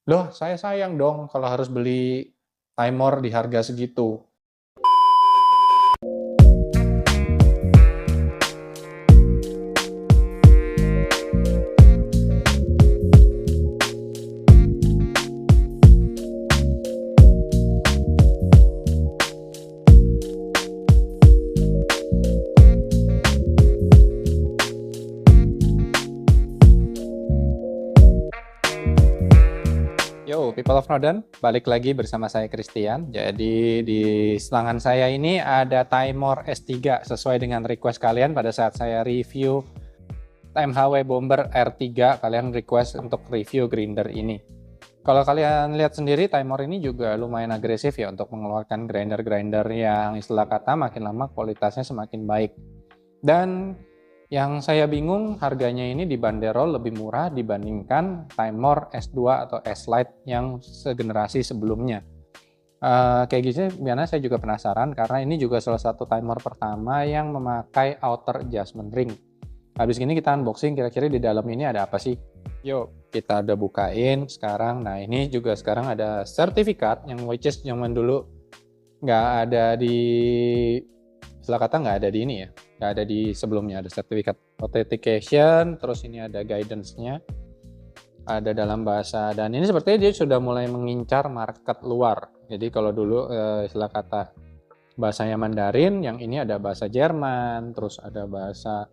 Loh, saya sayang dong kalau harus beli timer di harga segitu. Yo, people of Northern, balik lagi bersama saya Christian. Jadi di selangan saya ini ada timer S3 sesuai dengan request kalian pada saat saya review MHW Bomber R3, kalian request untuk review grinder ini. Kalau kalian lihat sendiri, timer ini juga lumayan agresif ya untuk mengeluarkan grinder-grinder yang istilah kata makin lama kualitasnya semakin baik. Dan yang saya bingung, harganya ini dibanderol lebih murah dibandingkan timer S2 atau S-Lite yang segenerasi sebelumnya. Kayak gitu, biasanya saya juga penasaran karena ini juga salah satu timer pertama yang memakai outer adjustment ring. Habis ini kita unboxing, kira-kira di dalam ini ada apa sih? Yuk, kita udah bukain sekarang. Nah, ini juga sekarang ada sertifikat yang which is zaman dulu nggak ada di, setelah kata nggak ada di ini ya, nggak ada di sebelumnya. Ada sertifikat authentication, terus ini ada guidance-nya, ada dalam bahasa, dan ini sepertinya dia sudah mulai mengincar market luar. Jadi kalau dulu istilah kata bahasanya Mandarin, yang ini ada bahasa Jerman, terus ada bahasa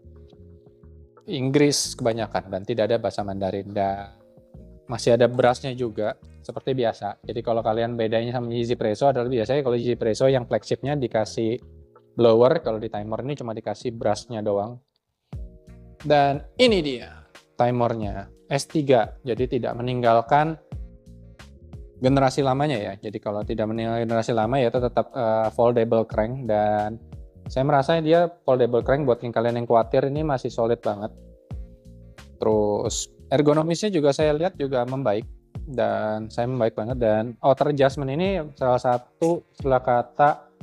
Inggris kebanyakan, dan tidak ada bahasa Mandarin. Dan masih ada brushnya juga seperti biasa. Jadi kalau kalian bedanya sama Yeezy Presso adalah biasanya kalau Yeezy Presso yang flagshipnya dikasih blower, kalau di timer ini cuma dikasih brushnya doang. Dan ini dia timernya S3, jadi tidak meninggalkan generasi lamanya ya. Jadi kalau tidak meninggalkan generasi lama ya itu tetap foldable crank, dan saya merasa dia foldable crank buat kalian yang khawatir ini masih solid banget. Terus ergonomisnya juga saya lihat juga membaik, dan saya membaik banget. Dan outer adjustment ini salah satu istilah kata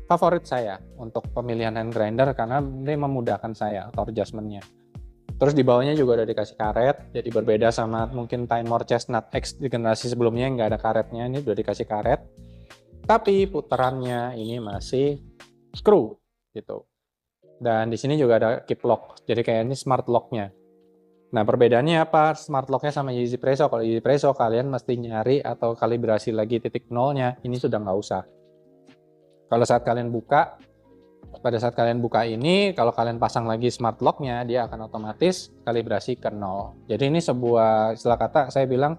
favorit saya untuk pemilihan hand grinder karena ini memudahkan saya outer adjustmentnya. Terus di bawahnya juga udah dikasih karet, jadi berbeda sama mungkin timer Chestnut X di generasi sebelumnya yang nggak ada karetnya, ini udah dikasih karet. Tapi putarannya ini masih screw gitu. Dan di sini juga ada keep lock, jadi kayak ini smart locknya. Nah, perbedaannya apa smart locknya sama Yeezy Presso? Kalau Yeezy Presso kalian mesti nyari atau kalibrasi lagi titik nolnya, ini sudah nggak usah. Kalau saat kalian buka, pada saat kalian buka ini, kalau kalian pasang lagi smart locknya, dia akan otomatis kalibrasi ke nol. Jadi ini sebuah istilah kata, saya bilang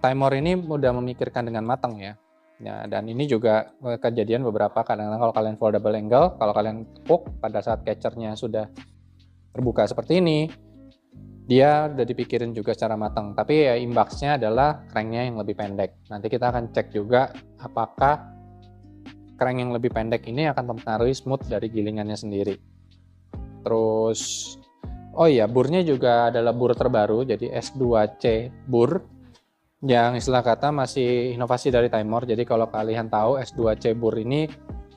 timer ini mudah memikirkan dengan matang ya. Ya, dan ini juga kejadian beberapa kadang-kadang kalau kalian foldable angle, kalau kalian tepuk pada saat catchernya sudah terbuka seperti ini, dia udah dipikirin juga secara matang. Tapi ya imbasnya adalah cranknya yang lebih pendek. Nanti kita akan cek juga apakah crank yang lebih pendek ini akan mempengaruhi smooth dari gilingannya sendiri. Terus, oh iya, burnya juga adalah bur terbaru, jadi S2C bur, yang istilah kata masih inovasi dari timer. Jadi kalau kalian tahu S2C bur ini,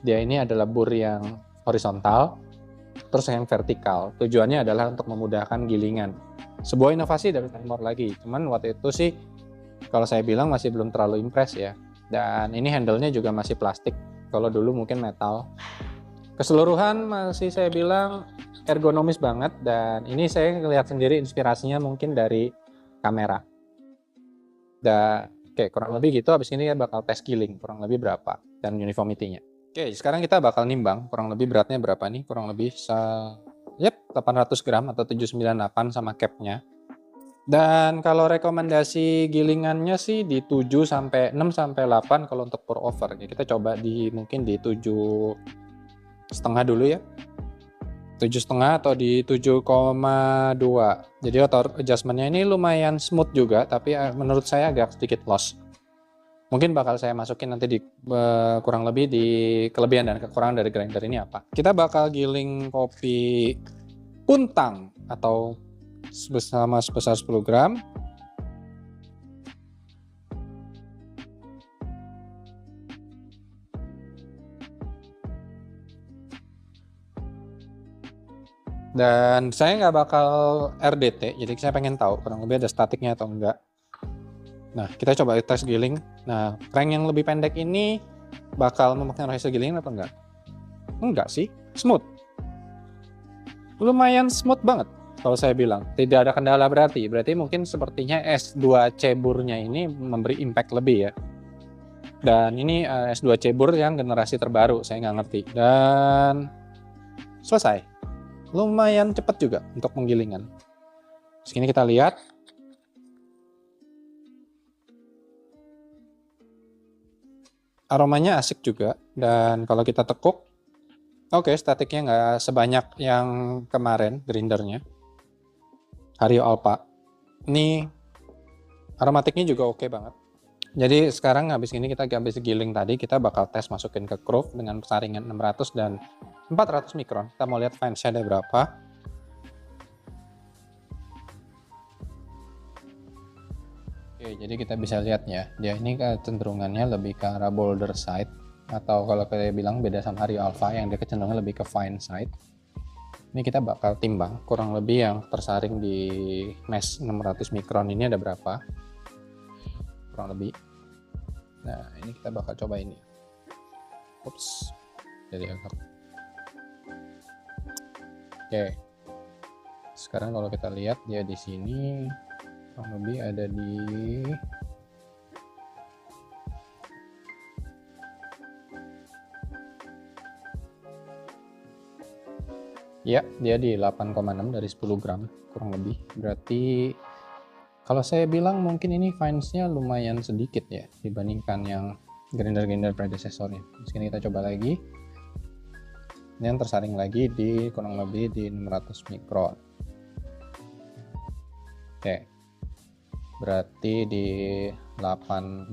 dia ini adalah bur yang horizontal, terus yang vertikal. Tujuannya adalah untuk memudahkan gilingan. Sebuah inovasi dari timer lagi. Cuman waktu itu sih, kalau saya bilang masih belum terlalu impress ya. Dan ini handle-nya juga masih plastik. Kalau dulu mungkin metal. Keseluruhan masih saya bilang ergonomis banget, dan ini saya ngelihat sendiri inspirasinya mungkin dari kamera. Dan oke, kurang lebih gitu. Habis ini ya bakal tes giling kurang lebih berapa dan uniformity-nya. Oke, sekarang kita bakal nimbang kurang lebih beratnya berapa nih? Kurang lebih 800 gram atau 798 sama cap-nya. Dan kalau rekomendasi gilingannya sih di 7 sampai 6 sampai 8 kalau untuk pour over. Ya, kita coba di mungkin di 7,5 dulu ya. 7,5 atau di 7,2. Jadi auto adjustment-nya ini lumayan smooth juga, tapi menurut saya agak sedikit loss. Mungkin bakal saya masukin nanti di kurang lebih di kelebihan dan kekurangan dari grinder ini apa. Kita bakal giling kopi puntang atau sebesar 10 gram. Dan saya nggak bakal RDT, jadi saya pengen tahu kurang lebih ada statiknya atau enggak. Nah, kita coba tes giling. Nah, crank yang lebih pendek ini bakal mempengaruhi hasil giling atau enggak? Enggak sih, smooth. Lumayan smooth banget kalau saya bilang. Tidak ada kendala berarti. Berarti mungkin sepertinya S2 Ceburnya ini memberi impact lebih ya. Dan ini S2 Cebur yang generasi terbaru, saya nggak ngerti. Dan selesai. Lumayan cepat juga untuk penggilingan. Sini kita lihat. Aromanya asik juga, dan kalau kita tekuk, oke, statiknya nggak sebanyak yang kemarin grindernya Hario Alpha. Ini aromatiknya juga oke banget. Jadi sekarang habis ini kita habis giling tadi, kita bakal tes masukin ke groove dengan saringan 600 dan 400 mikron. Kita mau lihat fines-nya ada berapa. Oke, jadi kita bisa lihat ya, dia ini kecenderungannya lebih ke arah bolder side, atau kalau kita bilang beda sama Hario Alpha yang dia kecenderungan lebih ke fine side. Ini kita bakal timbang kurang lebih yang tersaring di mesh 600 mikron ini ada berapa kurang lebih. Nah, ini kita bakal coba ini. Ups, jadi agak. Oke, sekarang kalau kita lihat dia di sini kurang lebih ada di ya, dia di 8,6 dari 10 gram kurang lebih. Berarti kalau saya bilang mungkin ini fines-nya lumayan sedikit ya dibandingkan yang grinder-grinder predecessornya. Mungkin kita coba lagi. Ini yang tersaring lagi di kurang lebih di 600 mikron. Oke. Berarti di 0,8.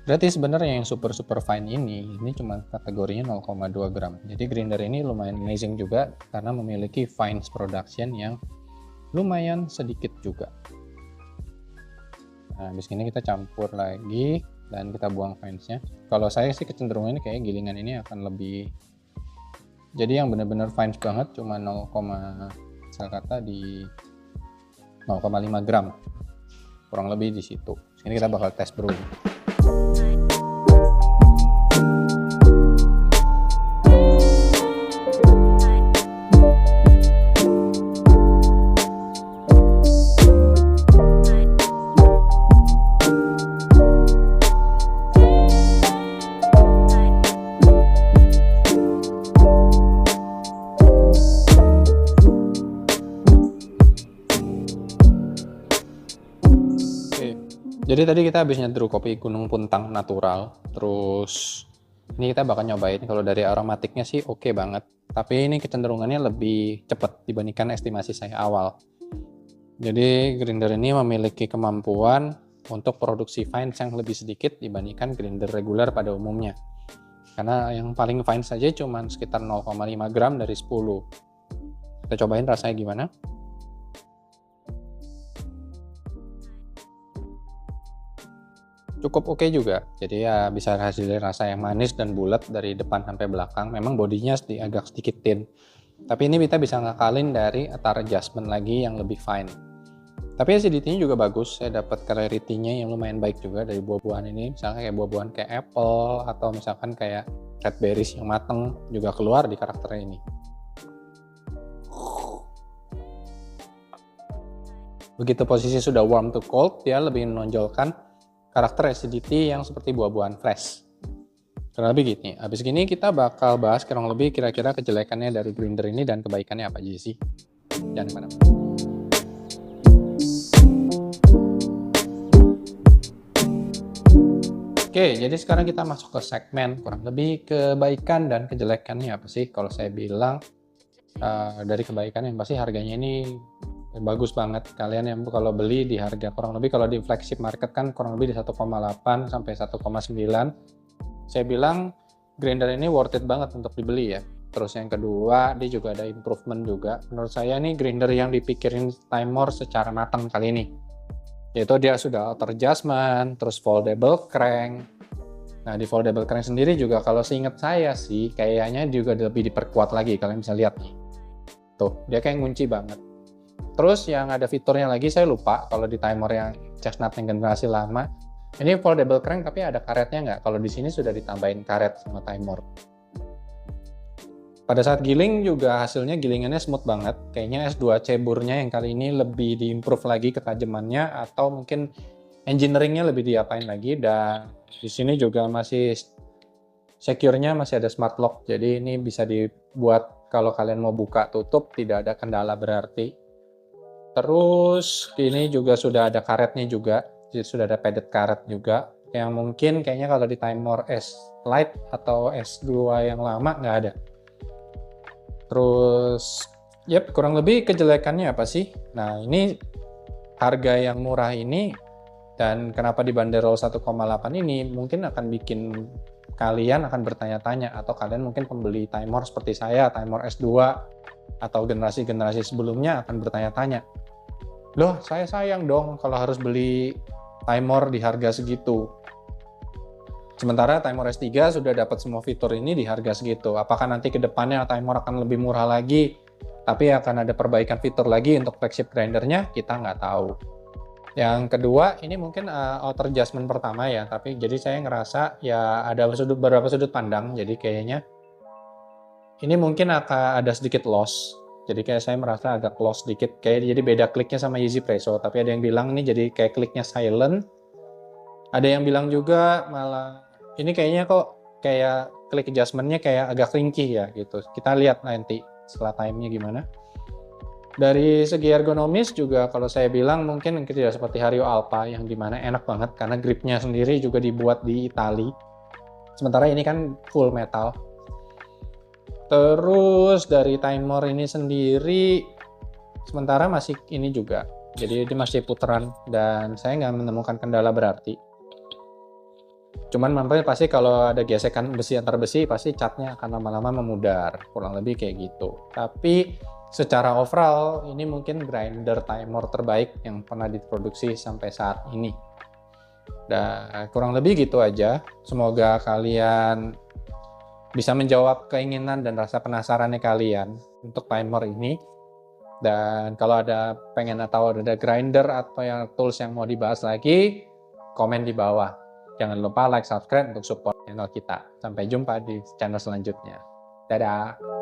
Berarti sebenarnya yang super fine ini cuma kategorinya 0,2 gram. Jadi grinder ini lumayan amazing juga karena memiliki fines production yang lumayan sedikit juga. Nah, habis ini kita campur lagi dan kita buang finesnya. Kalau saya sih kecenderungannya kayak gilingan ini akan lebih, jadi yang benar-benar fines banget cuma 0, saya kata di 0,5 gram kurang lebih di situ. Ini kita bakal tes brew. Jadi tadi kita habis nyeduh kopi Gunung Puntang natural, terus ini kita bakal nyobain. Kalau dari aromatiknya sih oke banget, tapi ini kecenderungannya lebih cepat dibandingkan estimasi saya awal. Jadi grinder ini memiliki kemampuan untuk produksi fines yang lebih sedikit dibandingkan grinder reguler pada umumnya. Karena yang paling fine saja cuma sekitar 0,5 gram dari 10. Kita cobain rasanya gimana. Cukup oke juga, jadi ya bisa hasilnya rasa yang manis dan bulat dari depan sampai belakang. Memang bodinya agak sedikit thin, tapi ini kita bisa ngakalin dari atar adjustment lagi yang lebih fine. Tapi acidity-nya juga bagus, saya dapat clarity-nya yang lumayan baik juga dari buah-buahan ini. Misalnya kayak buah-buahan kayak apple atau misalkan kayak red berries yang mateng juga keluar di karakternya ini. Begitu posisi sudah warm to cold, dia lebih menonjolkan karakter acidity yang seperti buah-buahan fresh. Kurang lebih gitu nih. Habis gini kita bakal bahas kurang lebih kira-kira kejelekannya dari grinder ini dan kebaikannya apa aja sih. Jangan kemana-mana. Oke, jadi sekarang kita masuk ke segmen kurang lebih kebaikan dan kejelekannya apa sih. Kalau saya bilang dari kebaikan yang pasti harganya ini bagus banget. Kalian yang kalau beli di harga kurang lebih, kalau di flagship market kan kurang lebih di 1,8 sampai 1,9. Saya bilang grinder ini worth it banget untuk dibeli ya. Terus yang kedua, dia juga ada improvement juga. Menurut saya nih grinder yang dipikirin Timor secara matang kali ini. Yaitu dia sudah auto adjustment, terus foldable crank. Nah, di foldable crank sendiri juga kalau seingat saya sih kayaknya juga lebih diperkuat lagi. Kalian bisa lihat nih. Tuh, dia kayak ngunci banget. Terus yang ada fiturnya lagi saya lupa kalau di timer yang Chestnut yang generasi lama. Ini foldable crank tapi ada karetnya nggak? Kalau di sini sudah ditambahin karet sama timer. Pada saat giling juga hasilnya gilingannya smooth banget. Kayaknya S2 ceburnya yang kali ini lebih diimprove lagi ketajamannya atau mungkin engineeringnya lebih diapain lagi. Dan di sini juga masih secure-nya masih ada smart lock. Jadi ini bisa dibuat kalau kalian mau buka tutup tidak ada kendala berarti. Terus ini juga sudah ada karetnya juga. Jadi sudah ada padded karet juga. Yang mungkin kayaknya kalau di timer S Lite atau S2 yang lama nggak ada. Terus, kurang lebih kejelekannya apa sih? Nah, ini harga yang murah ini dan kenapa dibanderol 1,8 ini mungkin akan bikin kalian akan bertanya-tanya atau kalian mungkin pembeli timer seperti saya, timer S2 atau generasi-generasi sebelumnya akan bertanya-tanya. Loh, saya sayang dong kalau harus beli timer di harga segitu. Sementara timer S3 sudah dapat semua fitur ini di harga segitu. Apakah nanti ke depannya timer akan lebih murah lagi, tapi akan ada perbaikan fitur lagi untuk flagship grindernya? Kita nggak tahu. Yang kedua, ini mungkin outer adjustment pertama ya, tapi jadi saya ngerasa ya ada beberapa sudut pandang, jadi kayaknya ini mungkin akan ada sedikit loss. Jadi kayak saya merasa agak loss sedikit, kayak jadi beda kliknya sama Easy Presso, tapi ada yang bilang ini jadi kayak kliknya silent. Ada yang bilang juga malah ini kayaknya kok kayak klik adjustment-nya kayak agak ringkih ya gitu. Kita lihat nanti setelah time-nya gimana. Dari segi ergonomis juga kalau saya bilang mungkin tidak seperti Hario Alpha yang dimana enak banget karena gripnya sendiri juga dibuat di Itali. Sementara ini kan full metal. Terus dari timer ini sendiri sementara masih ini juga. Jadi ini masih putaran dan saya nggak menemukan kendala berarti. Cuman mampir pasti kalau ada gesekan besi antar besi pasti catnya akan lama-lama memudar. Kurang lebih kayak gitu. Tapi secara overall ini mungkin grinder timer terbaik yang pernah diproduksi sampai saat ini. Dan kurang lebih gitu aja. Semoga kalian bisa menjawab keinginan dan rasa penasarannya kalian untuk timer ini. Dan kalau ada pengen atau ada grinder atau yang tools yang mau dibahas lagi, komen di bawah. Jangan lupa like, subscribe untuk support channel kita. Sampai jumpa di channel selanjutnya. Dadah!